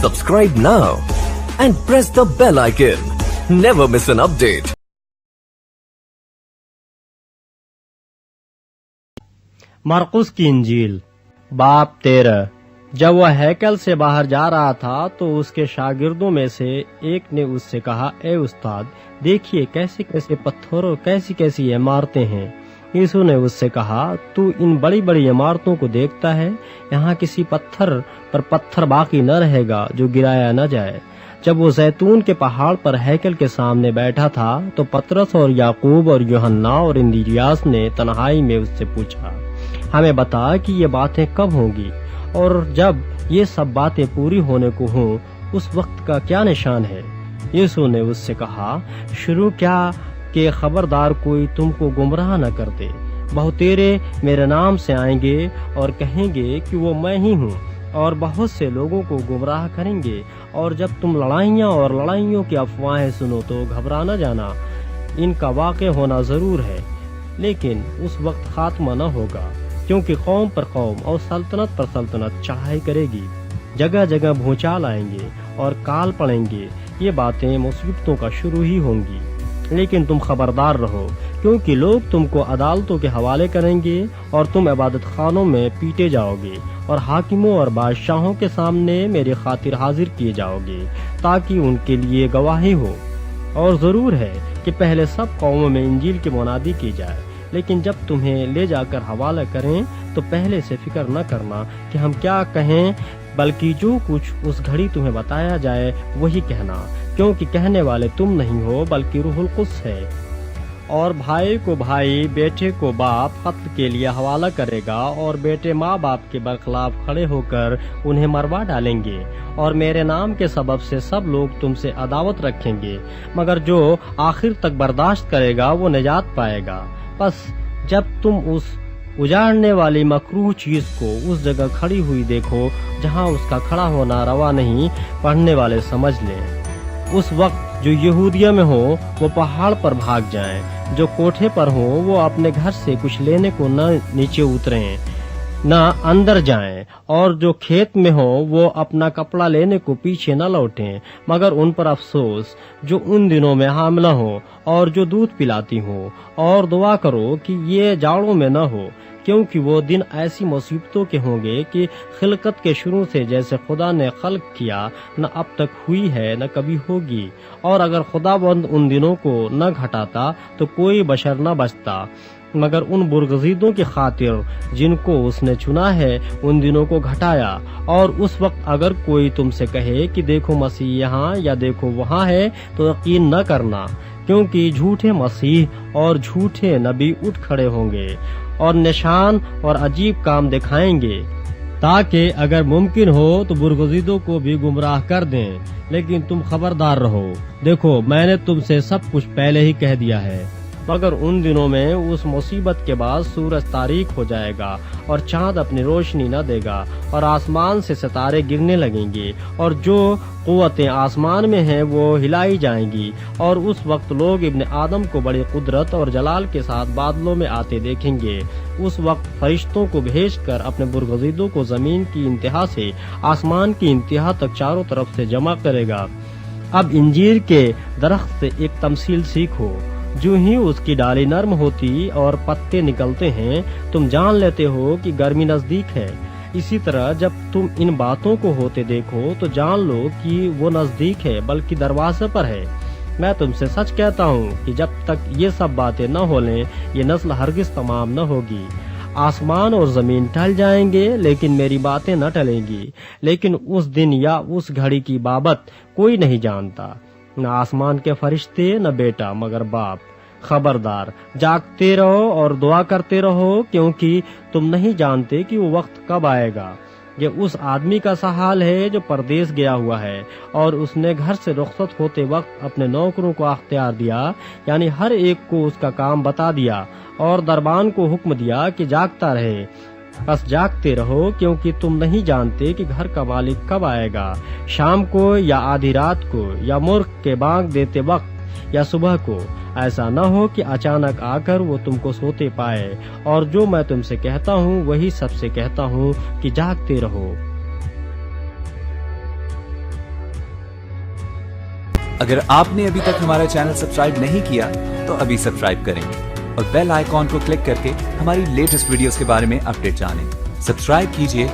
Subscribe now and press the bell icon. Never miss an update. मरकुस की इंजील बाब 13। जब वह हैकल से बाहर जा रहा था तो उसके शागिर्दों में से एक ने उससे कहा, ए उस्ताद, देखिए कैसे कैसे पत्थर और कैसी कैसी इमारतें हैं। यीशु ने उससे कहा, तू इन बड़ी बड़ी इमारतों को देखता है? यहाँ किसी पत्थर पर पत्थर बाकी न रहेगा जो गिराया न जाए। जब वो जैतून के पहाड़ पर हैकल के सामने बैठा था तो पतरस और याकूब और यूहन्ना और इंद्रियास ने तन्हाई में उससे पूछा, हमें बता कि ये बातें कब होंगी और जब ये सब बातें पूरी होने को हों उस वक्त का क्या निशान है। यीशु ने उससे कहा, शुरू क्या कि खबरदार कोई तुमको गुमराह न कर दे। बहुतेरे मेरे नाम से आएंगे और कहेंगे कि वो मैं ही हूँ, और बहुत से लोगों को गुमराह करेंगे। और जब तुम लड़ाइयाँ और लड़ाइयों की अफवाहें सुनो तो घबरा न जाना, इनका वाक़ होना जरूर है, लेकिन उस वक्त खात्मा न होगा, क्योंकि कौम पर कौम और सल्तनत पर सल्तनत चढ़ाई करेगी। जगह जगह भूचाल आएंगे और काल पड़ेंगे। ये बातें मुसीबतों का शुरू ही होंगी, लेकिन तुम खबरदार रहो, क्योंकि लोग तुमको अदालतों के हवाले करेंगे और तुम इबादत खानों में पीटे जाओगे और हाकिमों और बादशाहों के सामने मेरी खातिर हाजिर किए जाओगे, ताकि उनके लिए गवाही हो। और जरूर है कि पहले सब कौमों में इंजील की मुनादी की जाए, लेकिन जब तुम्हें ले जाकर हवाला करें तो पहले से फिक्र न करना कि हम क्या कहें, बल्कि जो कुछ उस घड़ी तुम्हें बताया जाए वही कहना, क्योंकि कहने वाले तुम नहीं हो बल्कि रूहुल कुद्स है। और भाई को भाई, बेटे को बाप कत्ल के लिए हवाला करेगा, और बेटे माँ बाप के बरखिलाफ खड़े होकर उन्हें मरवा डालेंगे। और मेरे नाम के सबब से सब लोग तुमसे अदावत रखेंगे, मगर जो आखिर तक बर्दाश्त करेगा वो निजात पाएगा। बस जब तुम उस उजाड़ने वाली मकरूह चीज को उस जगह खड़ी हुई देखो जहाँ उसका खड़ा होना रवा नहीं, पढ़ने वाले समझ लें। उस वक्त जो यहूदिया में हो वो पहाड़ पर भाग जाएं, जो कोठे पर हो वो अपने घर से कुछ लेने को न नीचे उतरें न अंदर जाएं, और जो खेत में हो वो अपना कपड़ा लेने को पीछे न लौटें। मगर उन पर अफसोस जो उन दिनों में हामिला हो और जो दूध पिलाती हो। और दुआ करो कि ये जाड़ों में न हो, क्योंकि वो दिन ऐसी मुसीबतों के होंगे कि खिलकत के शुरू से जैसे खुदा ने खल्क किया न अब तक हुई है न कभी होगी। और अगर खुदाबंद उन दिनों को न घटाता तो कोई बशर न बचता, मगर उन बुरगजीदों की खातिर जिनको उसने चुना है उन दिनों को घटाया। और उस वक्त अगर कोई तुमसे कहे कि देखो मसीह यहाँ या देखो वहाँ है तो यकीन न करना, क्योंकि झूठे मसीह और झूठे नबी उठ खड़े होंगे और निशान और अजीब काम दिखाएंगे, ताकि अगर मुमकिन हो तो बुरगजीदों को भी गुमराह कर दें। लेकिन तुम खबरदार रहो, देखो मैंने तुमसे सब कुछ पहले ही कह दिया है। मगर उन दिनों में उस मुसीबत के बाद सूरज तारीक हो जाएगा और चांद अपनी रोशनी न देगा और आसमान से सितारे गिरने लगेंगे और जो कुव्वतें आसमान में हैं वो हिलाई जाएंगी। और उस वक्त लोग इब्ने आदम को बड़ी कुदरत और जलाल के साथ बादलों में आते देखेंगे। उस वक्त फरिश्तों को भेजकर अपने बुरगजीदों को जमीन की इंतहा से आसमान की इंतहा तक चारों तरफ से जमा करेगा। अब इंजीर के दरख्त से एक तमसील सीखो। जो ही उसकी डाली नरम होती और पत्ते निकलते हैं तुम जान लेते हो कि गर्मी नजदीक है। इसी तरह जब तुम इन बातों को होते देखो तो जान लो कि वो नजदीक है, बल्कि दरवाजे पर है। मैं तुमसे सच कहता हूँ कि जब तक ये सब बातें न हो लें ये नस्ल हरगिज तमाम न होगी। आसमान और जमीन टल जाएंगे लेकिन मेरी बातें न टलेंगी। लेकिन उस दिन या उस घड़ी की बाबत कोई नहीं जानता, न आसमान के फरिश्ते न बेटा मगर बाप। खबरदार जागते रहो और दुआ करते रहो, क्योंकि तुम नहीं जानते कि वो वक्त कब आएगा। ये उस आदमी का सा हाल है जो परदेश गया हुआ है और उसने घर से रुखसत होते वक्त अपने नौकरों को अख्तियार दिया, यानी हर एक को उसका काम बता दिया और दरबान को हुक्म दिया कि जागता रहे। बस जागते रहो, क्योंकि तुम नहीं जानते कि घर का मालिक कब आएगा, शाम को या आधी रात को या मुर्ग के बांग देते वक्त या सुबह को। ऐसा न हो कि अचानक आकर वो तुमको सोते पाए। और जो मैं तुमसे कहता हूँ वही सबसे कहता हूँ कि जागते रहो। اگر آپ نے ابھی تک ہمارا چینل سبسکرائب نہیں کیا تو ابھی سبسکرائب کریں اور بیل آئیکن کو کلک کر کے ہماری لیٹسٹ ویڈیوز کے بارے میں اپڈیٹ جانیں. سبسکرائب کیجئے.